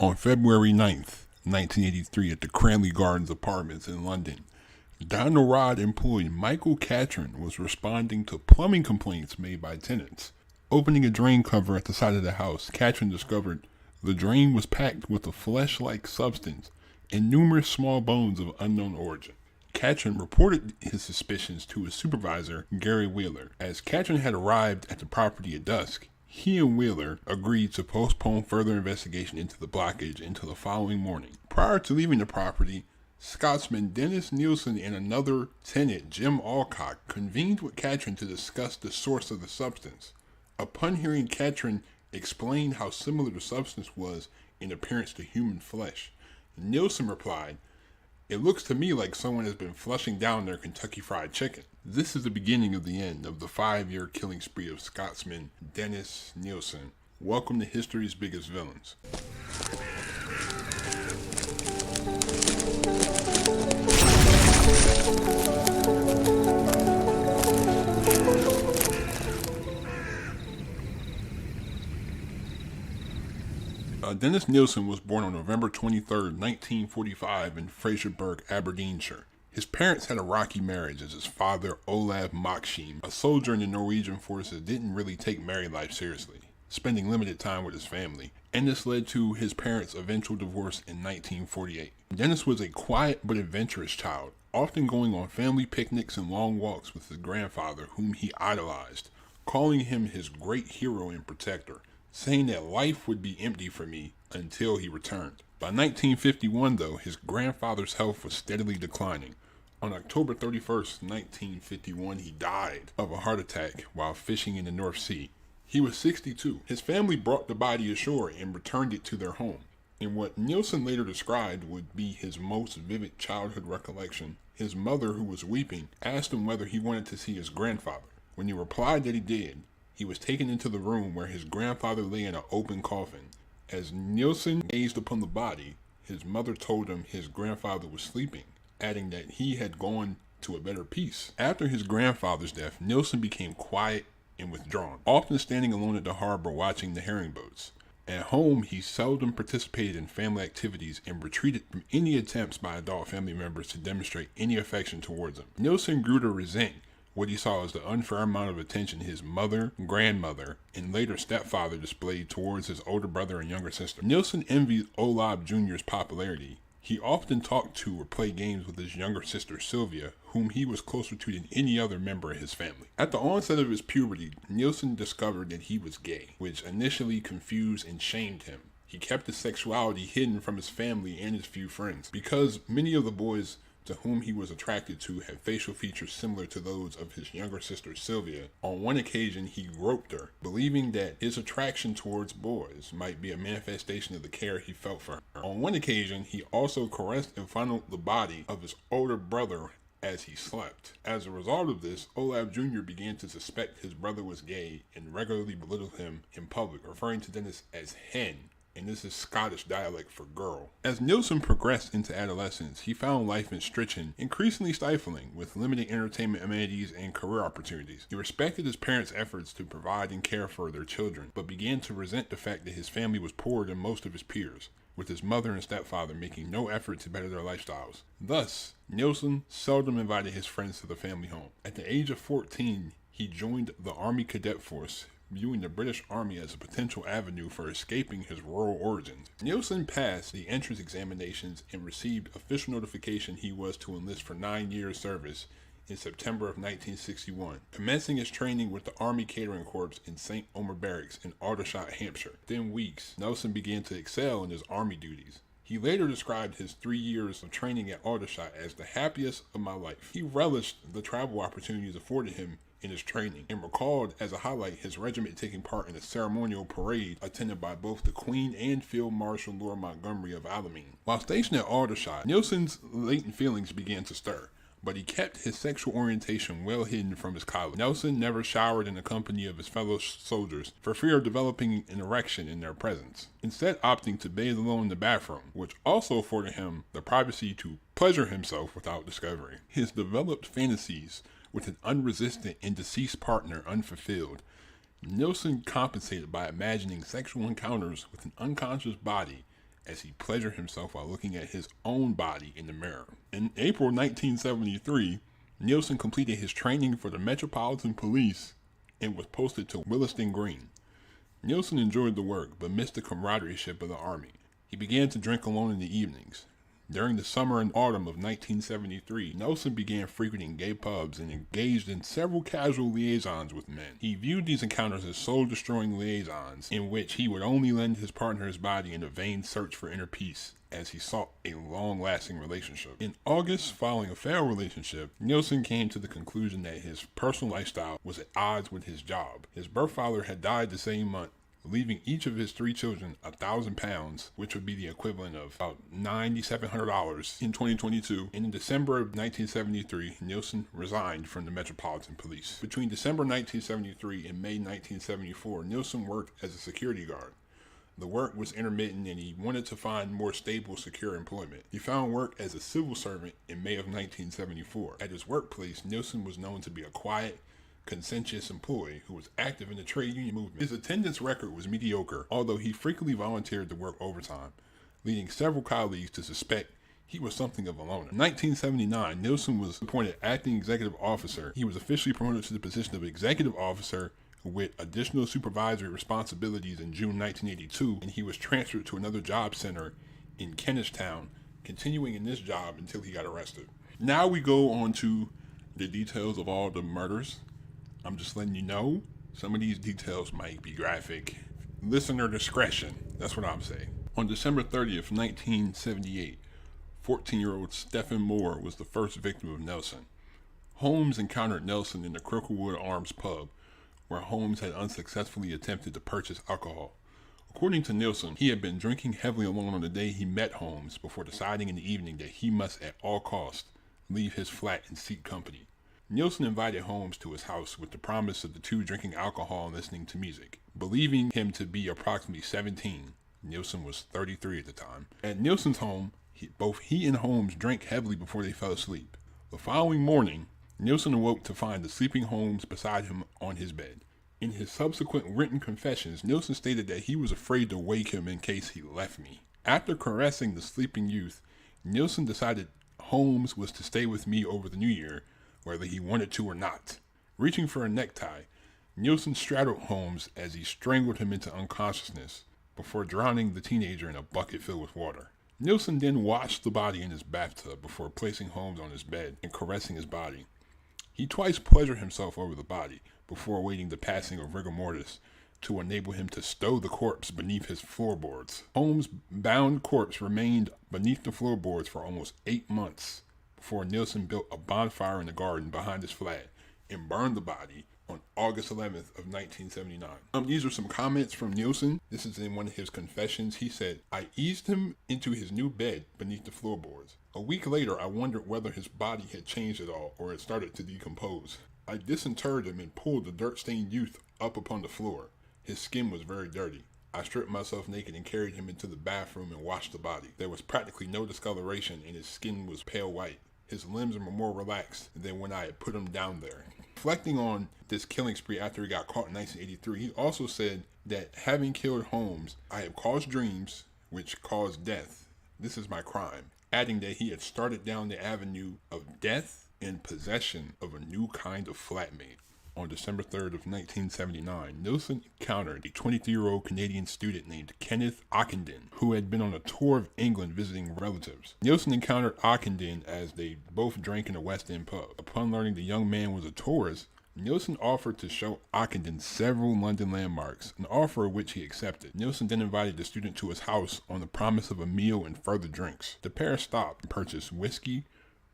On February 9th, 1983, at the Cranley Gardens apartments in London, Dyno-Rod employee Micheal Cattran was responding to plumbing complaints made by tenants. Opening a drain cover at the side of the house, Cattran discovered the drain was packed with a flesh-like substance and numerous small bones of unknown origin. Cattran reported his suspicions to his supervisor, Gary Wheeler. As Cattran had arrived at the property at dusk, he and Wheeler agreed to postpone further investigation into the blockage until the following morning. Prior to leaving the property, Scotsman Dennis Nilsen and another tenant, Jim Allcock, convened with Cattran to discuss the source of the substance. Upon hearing Cattran explain how similar the substance was in appearance to human flesh, Nilsen replied, "It looks to me like someone has been flushing down their Kentucky Fried Chicken." This is the beginning of the end of the 5-year killing spree of Scotsman Dennis Nilsen. Welcome to history's biggest villains. Dennis Nilsen was born on November 23, 1945 in Fraserburgh, Aberdeenshire. His parents had a rocky marriage as his father, Olav Makshim, a soldier in the Norwegian forces, didn't really take married life seriously, spending limited time with his family, and this led to his parents' eventual divorce in 1948. Dennis was a quiet but adventurous child, often going on family picnics and long walks with his grandfather, whom he idolized, calling him his great hero and protector, saying that life would be empty for me until he returned. By 1951, though, his grandfather's health was steadily declining. On October 31st, 1951, he died of a heart attack while fishing in the North Sea. He was 62. His family brought the body ashore and returned it to their home. In what Nilsen later described would be his most vivid childhood recollection, his mother, who was weeping, asked him whether he wanted to see his grandfather. When he replied that he did, he was taken into the room where his grandfather lay in an open coffin. As Nilsen gazed upon the body, his mother told him his grandfather was sleeping, adding that he had gone to a better peace. After his grandfather's death, Nilsen became quiet and withdrawn, often standing alone at the harbor watching the herring boats. At home, he seldom participated in family activities and retreated from any attempts by adult family members to demonstrate any affection towards him. Nilsen grew to resent what he saw as the unfair amount of attention his mother, grandmother, and later stepfather displayed towards his older brother and younger sister. Nilsen envied Olav Jr.'s popularity. He often talked to or played games with his younger sister Sylvia, whom he was closer to than any other member of his family. At the onset of his puberty, Nilsen discovered that he was gay, which initially confused and shamed him. He kept his sexuality hidden from his family and his few friends, because many of the boys to whom he was attracted to had facial features similar to those of his younger sister Sylvia. On one occasion, he groped her, believing that his attraction towards boys might be a manifestation of the care he felt for her. On one occasion, he also caressed and fondled the body of his older brother as he slept. As a result of this, Olav Jr. began to suspect his brother was gay and regularly belittled him in public, referring to Dennis as hen, and this is Scottish dialect for girl. As Nilsen progressed into adolescence, he found life in Strichen increasingly stifling, with limited entertainment amenities and career opportunities. He respected his parents' efforts to provide and care for their children, but began to resent the fact that his family was poorer than most of his peers, with his mother and stepfather making no effort to better their lifestyles. Thus, Nilsen seldom invited his friends to the family home. At the age of 14, he joined the Army Cadet Force, viewing the British Army as a potential avenue for escaping his rural origins. Nilsen passed the entrance examinations and received official notification he was to enlist for 9 years service in September of 1961, commencing his training with the Army Catering Corps in St. Omer Barracks in Aldershot, Hampshire. Within weeks, Nilsen began to excel in his Army duties. He later described his 3 years of training at Aldershot as the happiest of my life. He relished the travel opportunities afforded him in his training, and recalled as a highlight his regiment taking part in a ceremonial parade attended by both the Queen and Field Marshal Lord Montgomery of Alamein. While stationed at Aldershot, Nilsen's latent feelings began to stir, but he kept his sexual orientation well hidden from his colleagues. Nilsen never showered in the company of his fellow soldiers for fear of developing an erection in their presence, instead opting to bathe alone in the bathroom, which also afforded him the privacy to pleasure himself without discovery. His developed fantasies with an unresistant and deceased partner unfulfilled, Nilsen compensated by imagining sexual encounters with an unconscious body as he pleasured himself while looking at his own body in the mirror. In April 1973, Nilsen completed his training for the Metropolitan Police and was posted to Williston Green. Nilsen enjoyed the work, but missed the camaraderie-ship of the Army. He began to drink alone in the evenings. During the summer and autumn of 1973, Nilsen began frequenting gay pubs and engaged in several casual liaisons with men. He viewed these encounters as soul-destroying liaisons, in which he would only lend his partner his body in a vain search for inner peace, as he sought a long-lasting relationship. In August, following a failed relationship, Nilsen came to the conclusion that his personal lifestyle was at odds with his job. His birth father had died the same month, leaving each of his 3 children £1,000, which would be the equivalent of about $9,700 in 2022. And in December of 1973, Nilsen resigned from the Metropolitan Police. Between December 1973 and May 1974, Nilsen worked as a security guard. The work was intermittent and he wanted to find more stable, secure employment. He found work as a civil servant in May of 1974. At his workplace, Nilsen was known to be a quiet, conscientious employee who was active in the trade union movement. His attendance record was mediocre, although he frequently volunteered to work overtime, leading several colleagues to suspect he was something of a loner. In 1979, Nilsen was appointed acting executive officer. He was officially promoted to the position of executive officer with additional supervisory responsibilities in June 1982, and he was transferred to another job center in Kennishtown, continuing in this job until he got arrested. Now we go on to the details of all the murders. I'm just letting you know, some of these details might be graphic. Listener discretion, that's what I'm saying. On December 30th, 1978, 14-year-old Stephen Moore was the first victim of Nilsen. Holmes encountered Nilsen in the Cricklewood Arms pub, where Holmes had unsuccessfully attempted to purchase alcohol. According to Nilsen, he had been drinking heavily alone on the day he met Holmes before deciding in the evening that he must at all costs leave his flat and seek company. Nilsen invited Holmes to his house with the promise of the two drinking alcohol and listening to music. Believing him to be approximately 17, Nilsen was 33 at the time. At Nilsen's home, both he and Holmes drank heavily before they fell asleep. The following morning, Nilsen awoke to find the sleeping Holmes beside him on his bed. In his subsequent written confessions, Nilsen stated that he was afraid to wake him in case he left me. After caressing the sleeping youth, Nilsen decided Holmes was to stay with me over the New Year, whether he wanted to or not. Reaching for a necktie, Nilsen straddled Holmes as he strangled him into unconsciousness before drowning the teenager in a bucket filled with water. Nilsen then washed the body in his bathtub before placing Holmes on his bed and caressing his body. He twice pleasured himself over the body before awaiting the passing of rigor mortis to enable him to stow the corpse beneath his floorboards. Holmes' bound corpse remained beneath the floorboards for almost 8 months before Nilsen built a bonfire in the garden behind his flat and burned the body on August 11th of 1979. These are some comments from Nilsen. This is in one of his confessions. He said, "I eased him into his new bed beneath the floorboards. A week later, I wondered whether his body had changed at all or had started to decompose. I disinterred him and pulled the dirt-stained youth up upon the floor. His skin was very dirty. I stripped myself naked and carried him into the bathroom and washed the body. There was practically no discoloration and his skin was pale white. His limbs were more relaxed than when I had put him down there." Reflecting on this killing spree after he got caught in 1983, he also said that having killed Holmes, I have caused dreams which caused death. This is my crime. Adding that he had started down the avenue of death in possession of a new kind of flatmate. On December 3rd of 1979, Nilsen encountered a 23-year-old Canadian student named Kenneth Ockenden, who had been on a tour of England visiting relatives. Nilsen encountered Ockenden as they both drank in a West End pub. Upon learning the young man was a tourist, Nilsen offered to show Ockenden several London landmarks, an offer which he accepted. Nilsen then invited the student to his house on the promise of a meal and further drinks. The pair stopped and purchased whiskey,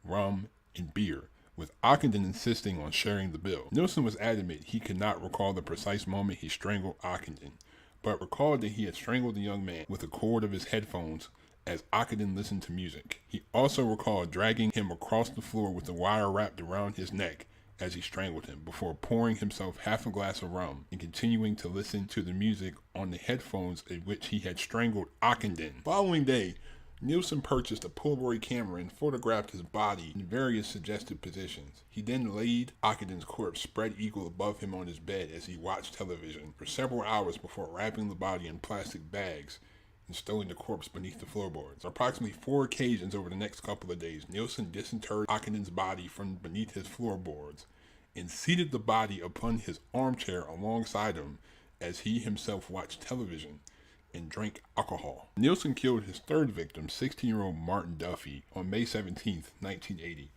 rum, and beer, with Ockenden insisting on sharing the bill. Nilsen was adamant he could not recall the precise moment he strangled Ockenden, but recalled that he had strangled the young man with a cord of his headphones as Ockenden listened to music. He also recalled dragging him across the floor with the wire wrapped around his neck as he strangled him, before pouring himself half a glass of rum and continuing to listen to the music on the headphones in which he had strangled Ockenden. Following day, Nilsen purchased a Polaroid camera and photographed his body in various suggested positions. He then laid Ockenden's corpse spread eagle above him on his bed as he watched television for several hours before wrapping the body in plastic bags and stowing the corpse beneath the floorboards. On approximately 4 occasions over the next couple of days, Nilsen disinterred Ockendon's body from beneath his floorboards and seated the body upon his armchair alongside him as he himself watched television and drank alcohol. Nilsen killed his third victim, 16-year-old Martin Duffy, on May 17, 1980.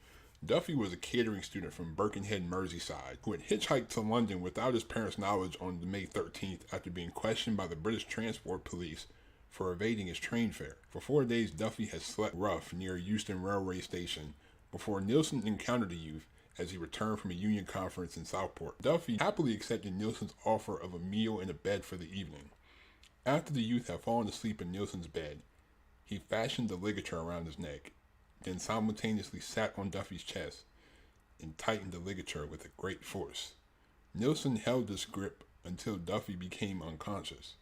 Duffy was a catering student from Birkenhead, Merseyside, who had hitchhiked to London without his parents' knowledge on May 13th after being questioned by the British Transport Police for evading his train fare. For 4 days, Duffy had slept rough near Euston Railway Station before Nilsen encountered the youth as he returned from a union conference in Southport. Duffy happily accepted Nilsen's offer of a meal and a bed for the evening. After the youth had fallen asleep in Nilsen's bed, he fashioned a ligature around his neck, then simultaneously sat on Duffy's chest and tightened the ligature with a great force. Nilsen held this grip until Duffy became unconscious.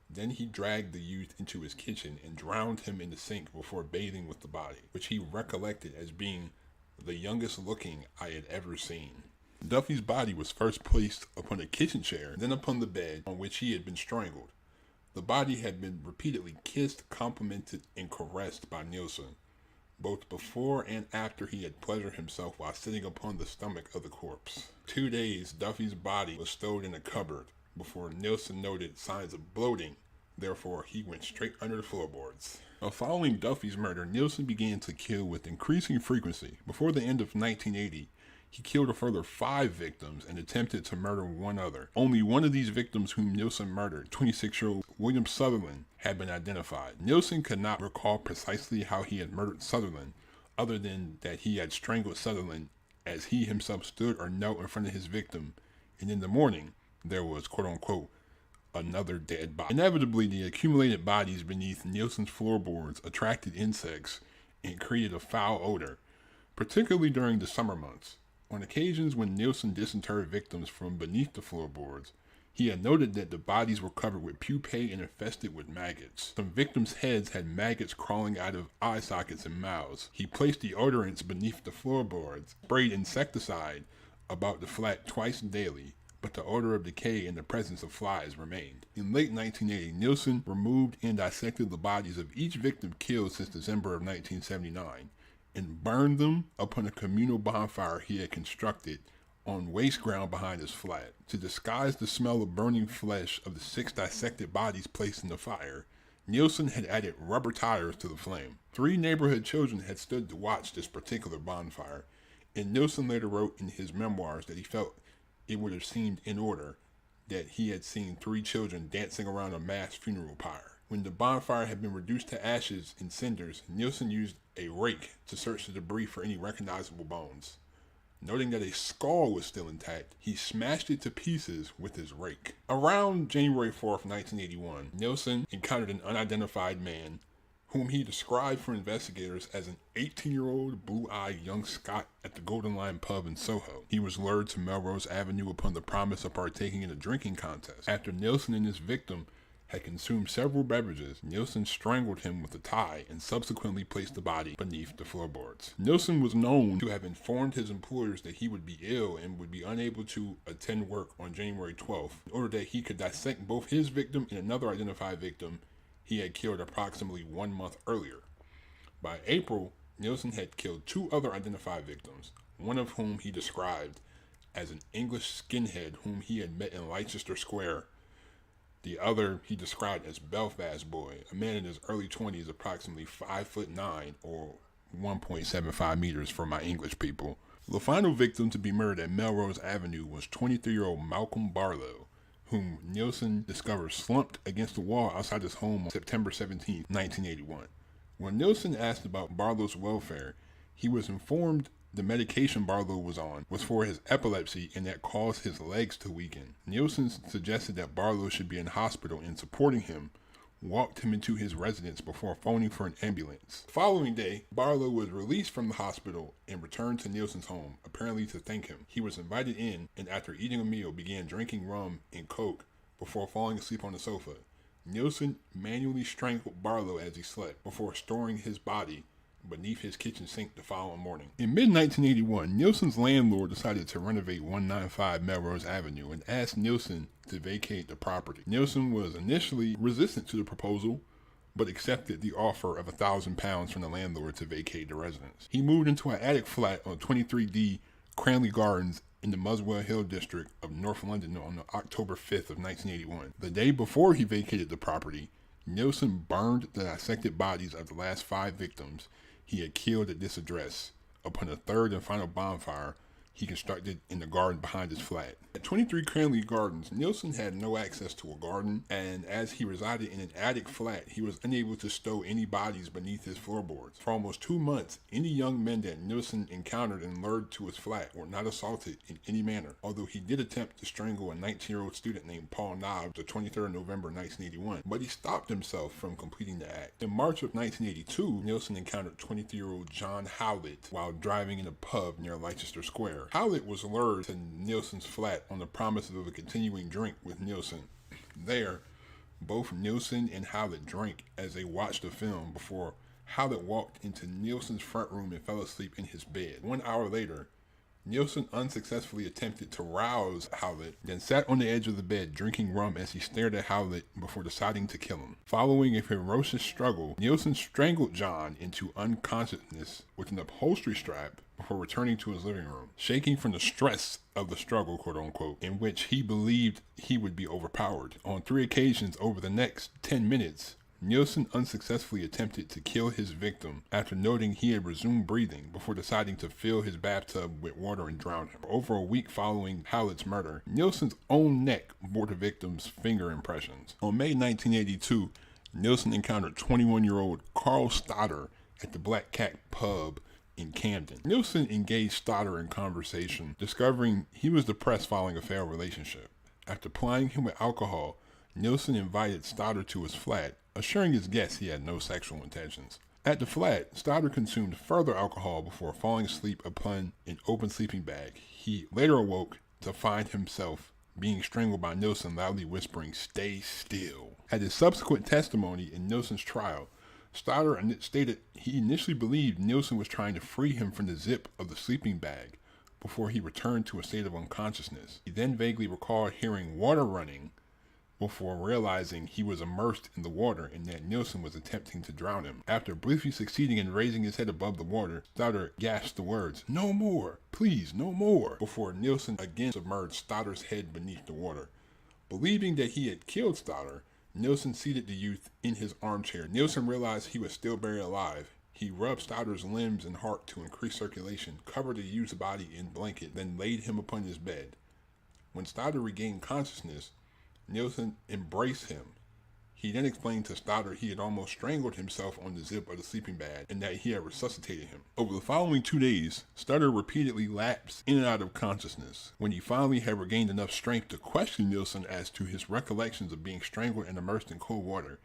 Then he dragged the youth into his kitchen and drowned him in the sink before bathing with the body, which he recollected as being the youngest looking I had ever seen. Duffy's body was first placed upon a kitchen chair, then upon the bed on which he had been strangled. The body had been repeatedly kissed, complimented, and caressed by Nilsen, both before and after he had pleasured himself while sitting upon the stomach of the corpse. 2 days, Duffy's body was stowed in a cupboard before Nilsen noted signs of bloating. Therefore, he went straight under the floorboards. Following Duffy's murder, Nilsen began to kill with increasing frequency. Before the end of 1980, he killed a further 5 victims and attempted to murder one other. Only one of these victims whom Nilsen murdered, 26-year-old William Sutherland, had been identified. Nilsen could not recall precisely how he had murdered Sutherland, other than that he had strangled Sutherland as he himself stood or knelt in front of his victim, and in the morning, there was, quote-unquote, another dead body. Inevitably, the accumulated bodies beneath Nilsen's floorboards attracted insects and created a foul odor, particularly during the summer months. On occasions when Nilsen disinterred victims from beneath the floorboards, he had noted that the bodies were covered with pupae and infested with maggots. Some victims' heads had maggots crawling out of eye sockets and mouths. He placed deodorants beneath the floorboards, sprayed insecticide about the flat twice daily, but the odor of decay and the presence of flies remained. In late 1980, Nilsen removed and dissected the bodies of each victim killed since December of 1979 and burned them upon a communal bonfire he had constructed on waste ground behind his flat. To disguise the smell of burning flesh of the 6 dissected bodies placed in the fire, Nilsen had added rubber tires to the flame. 3 neighborhood children had stood to watch this particular bonfire, and Nilsen later wrote in his memoirs that he felt it would have seemed in order that he had seen 3 children dancing around a mass funeral pyre. When the bonfire had been reduced to ashes and cinders, Nilsen used a rake to search the debris for any recognizable bones. Noting that a skull was still intact, he smashed it to pieces with his rake. Around January 4th, 1981, Nilsen encountered an unidentified man whom he described for investigators as an 18-year-old blue-eyed young Scot at the Golden Lion pub in Soho. He was lured to Melrose Avenue upon the promise of partaking in a drinking contest. After Nilsen and his victim had consumed several beverages, Nilsen strangled him with a tie and subsequently placed the body beneath the floorboards. Nilsen was known to have informed his employers that he would be ill and would be unable to attend work on January 12th in order that he could dissect both his victim and another identified victim he had killed approximately 1 month earlier. By April, Nilsen had killed 2 other identified victims, one of whom he described as an English skinhead whom he had met in Leicester Square. The other he described as Belfast Boy, a man in his early 20s, approximately 5'9" or 1.75 meters for my English people. The final victim to be murdered at Melrose Avenue was 23-year-old Malcolm Barlow, whom Nilsen discovered slumped against the wall outside his home on September 17, 1981. When Nilsen asked about Barlow's welfare, he was informed the medication Barlow was on was for his epilepsy and that caused his legs to weaken. Nilsen suggested that Barlow should be in hospital and, supporting him, walked him into his residence before phoning for an ambulance. The following day, Barlow was released from the hospital and returned to Nilsen's home, apparently to thank him. He was invited in and after eating a meal began drinking rum and coke before falling asleep on the sofa. Nilsen manually strangled Barlow as he slept before storing his body beneath his kitchen sink the following morning. In mid-1981, Nilsen's landlord decided to renovate 195 Melrose Avenue and asked Nilsen to vacate the property. Nilsen was initially resistant to the proposal, but accepted the offer of £1,000 from the landlord to vacate the residence. He moved into an attic flat on 23D Cranley Gardens in the Muswell Hill district of North London on October 5th of 1981. The day before he vacated the property, Nilsen burned the dissected bodies of the last 5 victims he had killed at this address upon a third and final bonfire he constructed in the garden behind his flat. At 23 Cranley Gardens, Nilsen had no access to a garden, and as he resided in an attic flat, he was unable to stow any bodies beneath his floorboards. For almost 2 months, any young men that Nilsen encountered and lured to his flat were not assaulted in any manner, although he did attempt to strangle a 19-year-old student named Paul Nobbs on 23rd of November 1981, but he stopped himself from completing the act. In March of 1982, Nilsen encountered 23-year-old John Howlett while driving in a pub near Leicester Square. Howlett was lured to Nilsen's flat on the promise of a continuing drink with Nilsen. There, both Nilsen and Howlett drank as they watched the film before Howlett walked into Nilsen's front room and fell asleep in his bed. 1 hour later, Nilsen unsuccessfully attempted to rouse Howlett, then sat on the edge of the bed drinking rum as he stared at Howlett before deciding to kill him. Following a ferocious struggle, Nilsen strangled John into unconsciousness with an upholstery strap before returning to his living room, shaking from the stress of the struggle, quote unquote, in which he believed he would be overpowered. On 3 occasions over the next 10 minutes, Nilsen unsuccessfully attempted to kill his victim after noting he had resumed breathing before deciding to fill his bathtub with water and drown him. Over a week following Howlett's murder, Nilsen's own neck bore the victim's finger impressions. On May 1982, Nilsen encountered 21-year-old Carl Stoddard at the Black Cat pub in Camden. Nilsen engaged Stoddard in conversation, discovering he was depressed following a failed relationship. After plying him with alcohol, Nilsen invited Stoddard to his flat, assuring his guests he had no sexual intentions. At the flat, Stoddard consumed further alcohol before falling asleep upon an open sleeping bag. He later awoke to find himself being strangled by Nilsen, loudly whispering, "Stay still." At his subsequent testimony in Nilsen's trial, Stoddard stated he initially believed Nilsen was trying to free him from the zip of the sleeping bag before he returned to a state of unconsciousness. He then vaguely recalled hearing water running before realizing he was immersed in the water and that Nilsen was attempting to drown him. After briefly succeeding in raising his head above the water, Stoddard gasped the words, "No more, please, no more," before Nilsen again submerged Stoddard's head beneath the water. Believing that he had killed Stoddard, Nilsen seated the youth in his armchair. Nilsen realized he was still buried alive. He rubbed Stoddard's limbs and heart to increase circulation, covered the youth's body in a blanket, then laid him upon his bed. When Stoddard regained consciousness, Nilsen embraced him. He then explained to Stoddard he had almost strangled himself on the zip of the sleeping bag and that he had resuscitated him. Over the following 2 days, Stoddard repeatedly lapsed in and out of consciousness. When he finally had regained enough strength to question Nilsen as to his recollections of being strangled and immersed in cold water,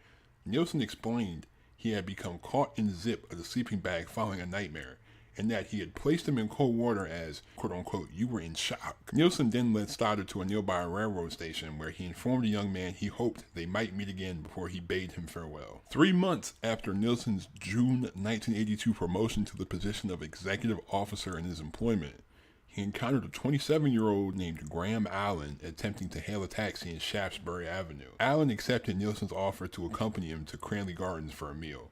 Nilsen explained he had become caught in the zip of the sleeping bag following a nightmare, and that he had placed him in cold water as, quote unquote, "you were in shock." Nilsen then led Stoddard to a nearby railroad station where he informed the young man he hoped they might meet again before he bade him farewell. 3 months after Nilsen's June 1982 promotion to the position of executive officer in his employment, he encountered a 27-year-old named Graham Allen attempting to hail a taxi in Shaftesbury Avenue. Allen accepted Nilsen's offer to accompany him to Cranley Gardens for a meal.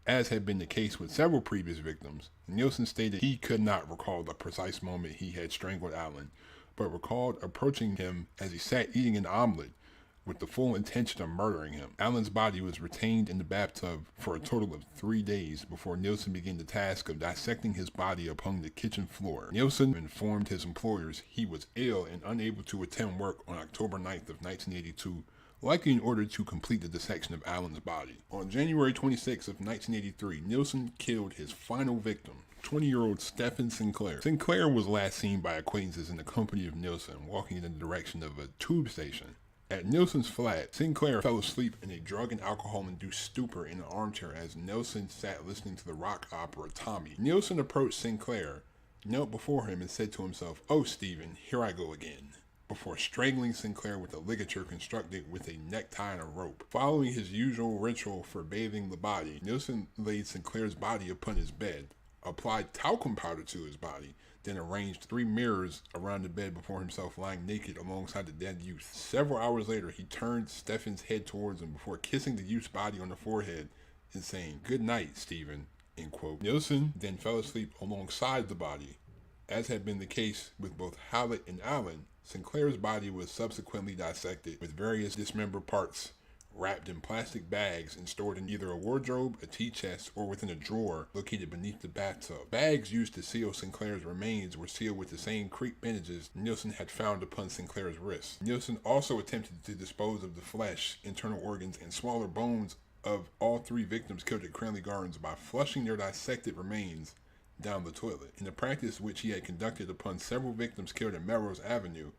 As had been the case with several previous victims, Nilsen stated he could not recall the precise moment he had strangled Allen, but recalled approaching him as he sat eating an omelet with the full intention of murdering him. Allen's body was retained in the bathtub for a total of 3 days before Nilsen began the task of dissecting his body upon the kitchen floor. Nilsen informed his employers he was ill and unable to attend work on October 9th of 1982, likely in order to complete the dissection of Allen's body. On January 26th of 1983, Nilsen killed his final victim, 20-year-old Stephen Sinclair. Sinclair was last seen by acquaintances in the company of Nilsen, walking in the direction of a tube station. At Nilsen's flat, Sinclair fell asleep in a drug and alcohol-induced stupor in an armchair as Nilsen sat listening to the rock opera Tommy. Nilsen approached Sinclair, knelt before him, and said to himself, "Oh, Stephen, here I go again," before strangling Sinclair with a ligature constructed with a necktie and a rope. Following his usual ritual for bathing the body, Nilsen laid Sinclair's body upon his bed, applied talcum powder to his body, then arranged 3 mirrors around the bed before himself lying naked alongside the dead youth. Several hours later, he turned Stephen's head towards him before kissing the youth's body on the forehead and saying, "Good night, Stephen," end quote. Nilsen then fell asleep alongside the body. As had been the case with both Hallett and Allen, Sinclair's body was subsequently dissected with various dismembered parts wrapped in plastic bags and stored in either a wardrobe, a tea chest, or within a drawer located beneath the bathtub. Bags used to seal Sinclair's remains were sealed with the same crepe bandages Nilsen had found upon Sinclair's wrists. Nilsen also attempted to dispose of the flesh, internal organs, and smaller bones of all three victims killed at Cranley Gardens by flushing their dissected remains down the toilet. In a practice which he had conducted upon several victims killed at Melrose Avenue,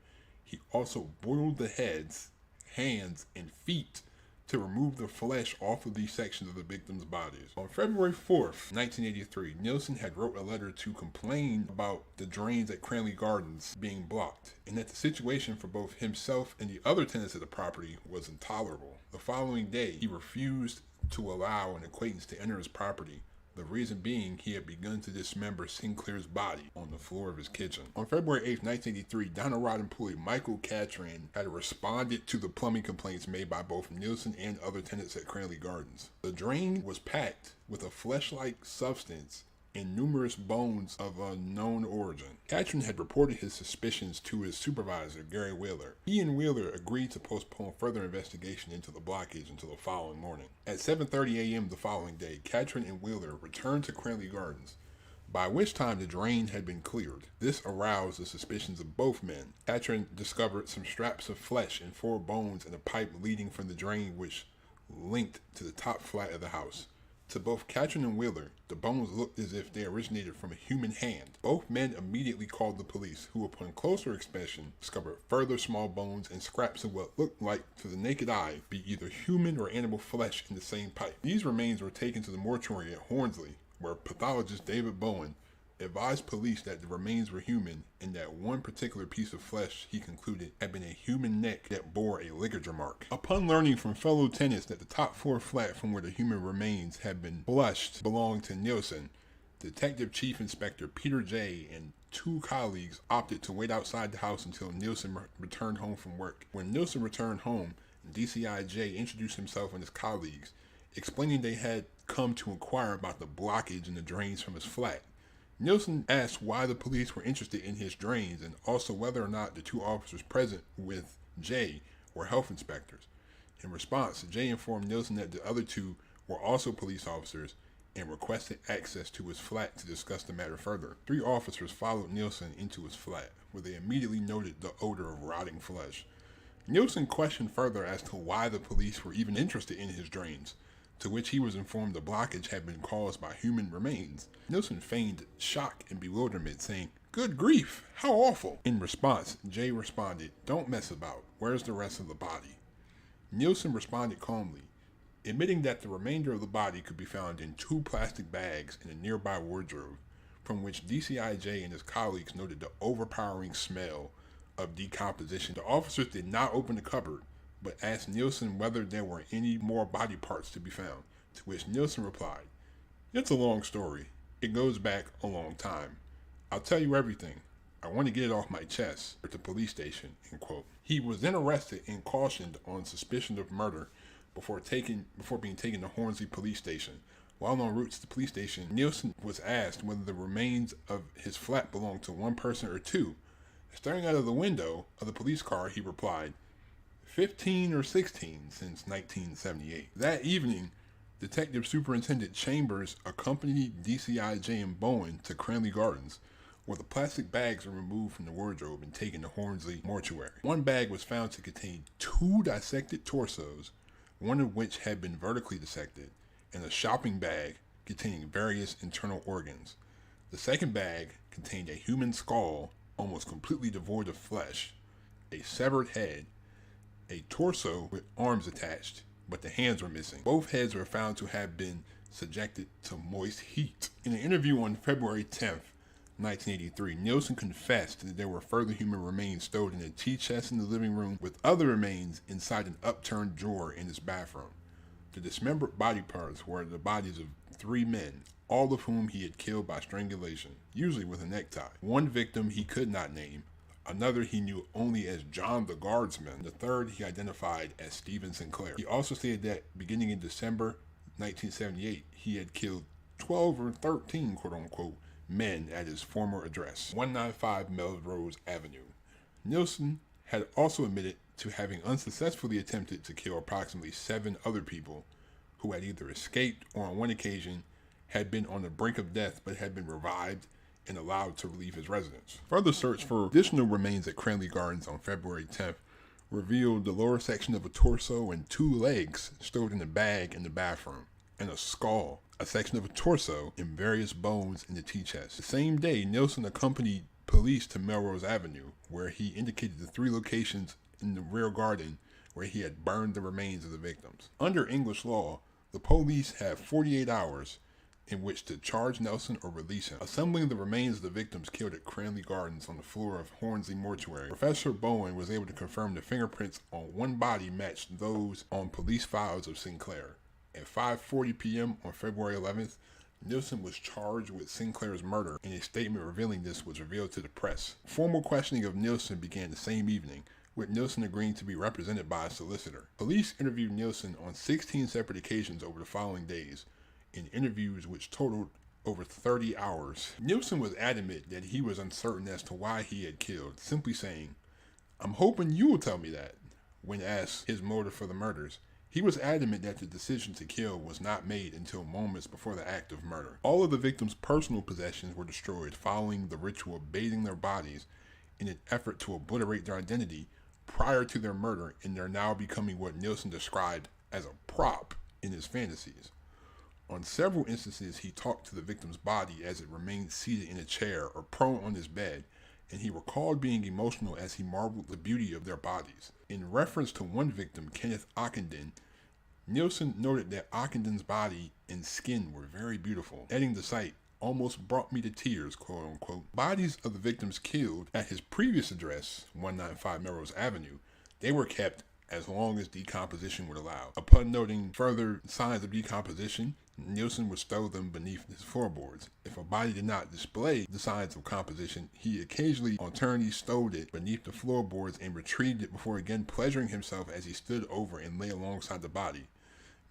he also boiled the heads, hands, and feet to remove the flesh off of these sections of the victims' bodies. On February 4th, 1983, Nilsen had wrote a letter to complain about the drains at Cranley Gardens being blocked, and that the situation for both himself and the other tenants of the property was intolerable. The following day, he refused to allow an acquaintance to enter his property, the reason being he had begun to dismember Sinclair's body on the floor of his kitchen. On February 8, 1983, Dyno-Rod employee Micheal Cattran had responded to the plumbing complaints made by both Nilsen and other tenants at Cranley Gardens. The drain was packed with a flesh-like substance and numerous bones of unknown origin. Cattran had reported his suspicions to his supervisor, Gary Wheeler. He and Wheeler agreed to postpone further investigation into the blockage until the following morning. At 7:30 a.m. the following day, Cattran and Wheeler returned to Cranley Gardens, by which time the drain had been cleared. This aroused the suspicions of both men. Cattran discovered some straps of flesh and 4 bones in a pipe leading from the drain which linked to the top flat of the house. To both Cattran and Wheeler, the bones looked as if they originated from a human hand. Both men immediately called the police, who upon closer inspection discovered further small bones and scraps of what looked like, to the naked eye, be either human or animal flesh in the same pipe. These remains were taken to the mortuary at Hornsley, where pathologist David Bowen advised police that the remains were human and that one particular piece of flesh, he concluded, had been a human neck that bore a ligature mark. Upon learning from fellow tenants that the top floor flat from where the human remains had been flushed belonged to Nilsen, Detective Chief Inspector Peter J. and 2 colleagues opted to wait outside the house until Nilsen returned home from work. When Nilsen returned home, DCI-J introduced himself and his colleagues, explaining they had come to inquire about the blockage in the drains from his flat. Nilsen asked why the police were interested in his drains and also whether or not the 2 officers present with Jay were health inspectors. In response, Jay informed Nilsen that the other 2 were also police officers and requested access to his flat to discuss the matter further. 3 officers followed Nilsen into his flat, where they immediately noted the odor of rotting flesh. Nilsen questioned further as to why the police were even interested in his drains, to which he was informed the blockage had been caused by human remains. Nilsen feigned shock and bewilderment, saying, "Good grief, how awful." In response, Jay responded, "Don't mess about. Where's the rest of the body?" Nilsen responded calmly, admitting that the remainder of the body could be found in 2 plastic bags in a nearby wardrobe, from which DCI-J and his colleagues noted the overpowering smell of decomposition. The officers did not open the cupboard, but asked Nilsen whether there were any more body parts to be found, to which Nilsen replied, "It's a long story. It goes back a long time. I'll tell you everything. I want to get it off my chest at the police station," end quote. He was then arrested and cautioned on suspicion of murder before being taken to Hornsley police station. While en route to the police station, Nilsen was asked whether the remains of his flat belonged to 1 person or 2. Staring out of the window of the police car, he replied, 15 or 16 since 1978. That evening, Detective Superintendent Chambers accompanied DCI-J and Bowen to Cranley Gardens, where the plastic bags were removed from the wardrobe and taken to Hornsley mortuary. 1 bag was found to contain 2 dissected torsos, one of which had been vertically dissected, and a shopping bag containing various internal organs. The second bag contained a human skull, almost completely devoid of flesh, a severed head, a torso with arms attached, but the hands were missing. Both heads were found to have been subjected to moist heat. In an interview on February 10th, 1983, Nilsen confessed that there were further human remains stowed in a tea chest in the living room, with other remains inside an upturned drawer in his bathroom. The dismembered body parts were the bodies of 3 men, all of whom he had killed by strangulation, usually with a necktie. 1 victim he could not name, another he knew only as John the Guardsman, the third he identified as Stephen Sinclair. He also stated that beginning in December, 1978, he had killed 12 or 13, quote unquote, men at his former address, 195 Melrose Avenue. Nilsen had also admitted to having unsuccessfully attempted to kill approximately 7 other people who had either escaped or on one occasion had been on the brink of death but had been revived and allowed to leave his residence. Further search for additional remains at Cranley Gardens on February 10th revealed the lower section of a torso and 2 legs stowed in a bag in the bathroom, and a skull, a section of a torso, and various bones in the T-chest. The same day, Nilsen accompanied police to Melrose Avenue, where he indicated the 3 locations in the rear garden where he had burned the remains of the victims. Under English law, the police have 48 hours in which to charge Nilsen or release him. Assembling the remains of the victims killed at Cranley Gardens on the floor of Hornsey Mortuary, Professor Bowen was able to confirm the fingerprints on one body matched those on police files of Sinclair. At 5:40 p.m. on February 11th, Nilsen was charged with Sinclair's murder, and a statement revealing this was revealed to the press. Formal questioning of Nilsen began the same evening, with Nilsen agreeing to be represented by a solicitor. Police interviewed Nilsen on 16 separate occasions over the following days, in interviews which totaled over 30 hours. Nilsen was adamant that he was uncertain as to why he had killed, simply saying, "I'm hoping you will tell me that." When asked his motive for the murders, he was adamant that the decision to kill was not made until moments before the act of murder. All of the victims' personal possessions were destroyed following the ritual of bathing their bodies in an effort to obliterate their identity prior to their murder, and they're now becoming what Nilsen described as a prop in his fantasies. On several instances, he talked to the victim's body as it remained seated in a chair or prone on his bed, and he recalled being emotional as he marveled the beauty of their bodies. In reference to one victim, Kenneth Ockenden, Nilsen noted that Ockenden's body and skin were very beautiful, adding the sight almost brought me to tears, quote unquote. Bodies of the victims killed at his previous address, 195 Melrose Avenue, they were kept as long as decomposition would allow. Upon noting further signs of decomposition, Nilsen would stow them beneath his floorboards. If a body did not display the signs of composition, he occasionally alternately stowed it beneath the floorboards and retrieved it before again pleasuring himself as he stood over and lay alongside the body.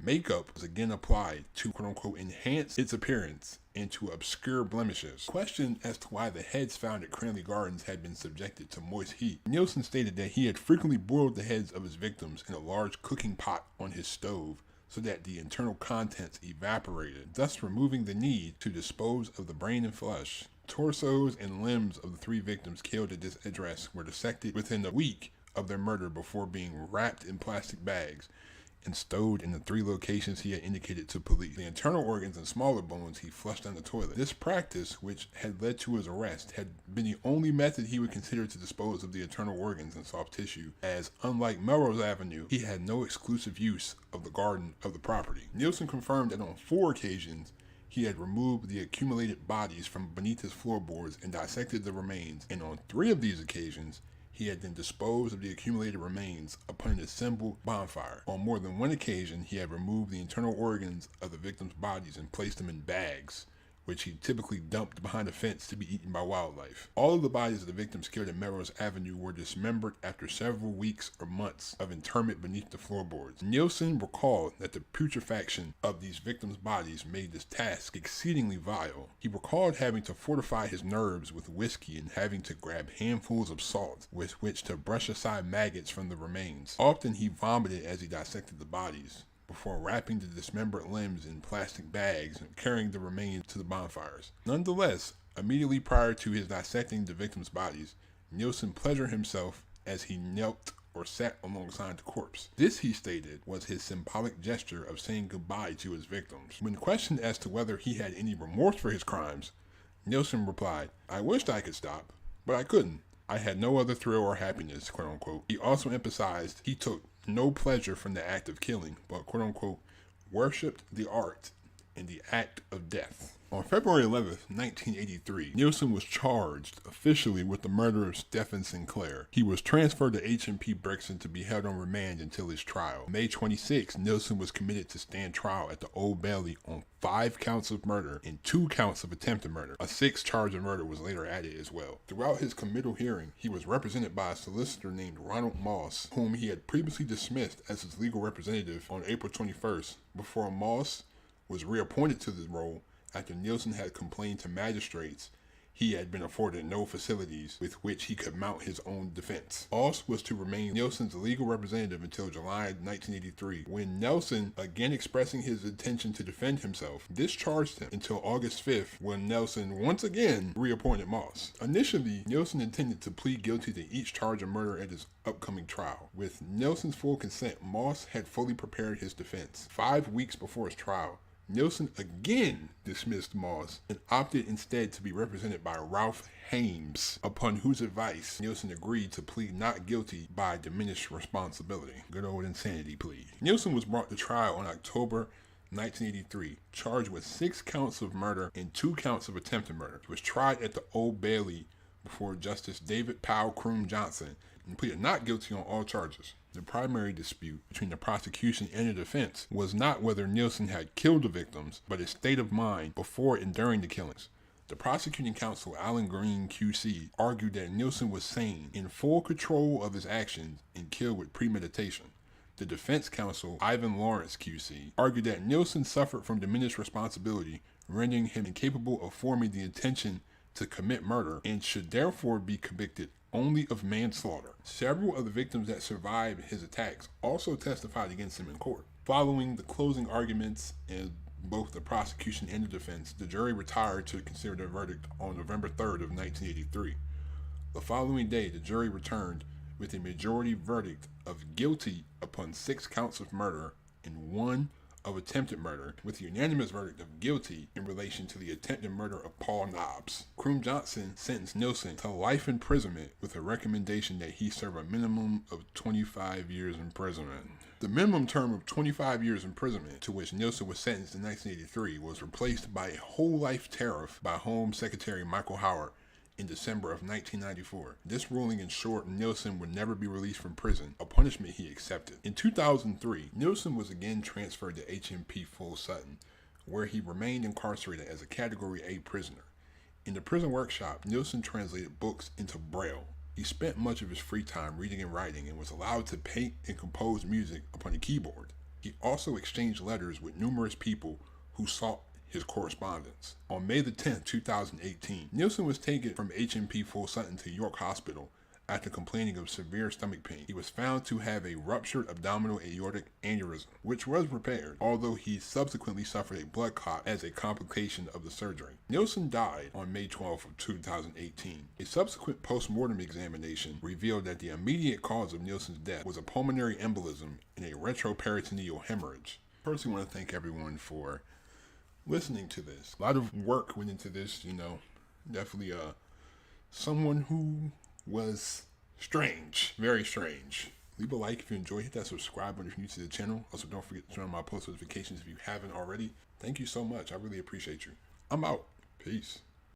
Makeup was again applied to, quote-unquote, enhance its appearance and to obscure blemishes. Questioned as to why the heads found at Cranley Gardens had been subjected to moist heat, Nilsen stated that he had frequently boiled the heads of his victims in a large cooking pot on his stove so that the internal contents evaporated, thus removing the need to dispose of the brain and flesh. Torsos and limbs of the 3 victims killed at this address were dissected within a week of their murder before being wrapped in plastic bags and stowed in the 3 locations he had indicated to police. The internal organs and smaller bones he flushed down the toilet. This practice, which had led to his arrest, had been the only method he would consider to dispose of the internal organs and soft tissue, as unlike Melrose Avenue, he had no exclusive use of the garden of the property. Nilsen confirmed that on 4 occasions, he had removed the accumulated bodies from beneath his floorboards and dissected the remains, and on 3 of these occasions, he had then disposed of the accumulated remains upon an assembled bonfire. On more than one occasion, he had removed the internal organs of the victims' bodies and placed them in bags, which he typically dumped behind a fence to be eaten by wildlife. All of the bodies of the victims killed at Melrose Avenue were dismembered after several weeks or months of interment beneath the floorboards. Nilsen recalled that the putrefaction of these victims' bodies made this task exceedingly vile. He recalled having to fortify his nerves with whiskey and having to grab handfuls of salt with which to brush aside maggots from the remains. Often he vomited as he dissected the bodies, before wrapping the dismembered limbs in plastic bags and carrying the remains to the bonfires. Nonetheless, immediately prior to his dissecting the victims' bodies, Nilsen pleasured himself as he knelt or sat alongside the corpse. This, he stated, was his symbolic gesture of saying goodbye to his victims. When questioned as to whether he had any remorse for his crimes, Nilsen replied, "I wished I could stop, but I couldn't. I had no other thrill or happiness," quote unquote. He also emphasized he took no pleasure from the act of killing, but quote unquote worshipped the art and the act of death. On February 11th, 1983, Nilsen was charged officially with the murder of Stephen Sinclair. He was transferred to H&P Brixton to be held on remand until his trial. May 26, Nilsen was committed to stand trial at the Old Bailey on 5 counts of murder and 2 counts of attempted murder. A 6th charge of murder was later added as well. Throughout his committal hearing, he was represented by a solicitor named Ronald Moss, whom he had previously dismissed as his legal representative on April 21st. Before Moss, was reappointed to the role after Nilsen had complained to magistrates he had been afforded no facilities with which he could mount his own defense. Moss was to remain Nilsen's legal representative until July 1983, when Nilsen, again expressing his intention to defend himself, discharged him until August 5th, when Nilsen once again reappointed Moss. Initially, Nilsen intended to plead guilty to each charge of murder at his upcoming trial. With Nilsen's full consent, Moss had fully prepared his defense. 5 weeks before his trial, Nilsen again dismissed Moss and opted instead to be represented by Ralph Hames, upon whose advice Nilsen agreed to plead not guilty by diminished responsibility. Good old insanity plea. Nilsen was brought to trial in October 1983, charged with 6 counts of murder and 2 counts of attempted murder. He was tried at the Old Bailey before Justice David Powell Croom Johnson and pleaded not guilty on all charges. The primary dispute between the prosecution and the defense was not whether Nilsen had killed the victims, but his state of mind before and during the killings. The prosecuting counsel, Alan Green QC, argued that Nilsen was sane, in full control of his actions, and killed with premeditation. The defense counsel, Ivan Lawrence QC, argued that Nilsen suffered from diminished responsibility, rendering him incapable of forming the intention to commit murder, and should therefore be convicted only of manslaughter. Several of the victims that survived his attacks also testified against him in court. Following the closing arguments in both the prosecution and the defense, the jury retired to consider their verdict on November 3rd of 1983. The following day, the jury returned with a majority verdict of guilty upon 6 counts of murder and 1 of attempted murder, with a unanimous verdict of guilty in relation to the attempted murder of Paul Nobbs. Croom Johnson sentenced Nilsen to life imprisonment with a recommendation that he serve a minimum of 25 years imprisonment. The minimum term of 25 years imprisonment to which Nilsen was sentenced in 1983 was replaced by a whole life tariff by Home Secretary Michael Howard in December of 1994. This ruling ensured Nilsen would never be released from prison, a punishment he accepted. In 2003, Nilsen was again transferred to HMP Full Sutton, where he remained incarcerated as a Category A prisoner. In the prison workshop, Nilsen translated books into Braille. He spent much of his free time reading and writing and was allowed to paint and compose music upon a keyboard. He also exchanged letters with numerous people who sought his correspondence. On May the 10th, 2018, Nilsen was taken from HMP Full Sutton to York Hospital after complaining of severe stomach pain. He was found to have a ruptured abdominal aortic aneurysm, which was repaired, although he subsequently suffered a blood clot as a complication of the surgery. Nilsen died on May 12th of 2018. A subsequent post-mortem examination revealed that the immediate cause of Nilsen's death was a pulmonary embolism and a retroperitoneal hemorrhage. First, I want to thank everyone for listening to this. A lot of work went into this, definitely someone who was strange, very strange. Leave a like if you enjoy, hit that subscribe button if you're new to the channel. Also, don't forget to turn on my post notifications if you haven't already. Thank you so much. I really appreciate you. I'm out. Peace.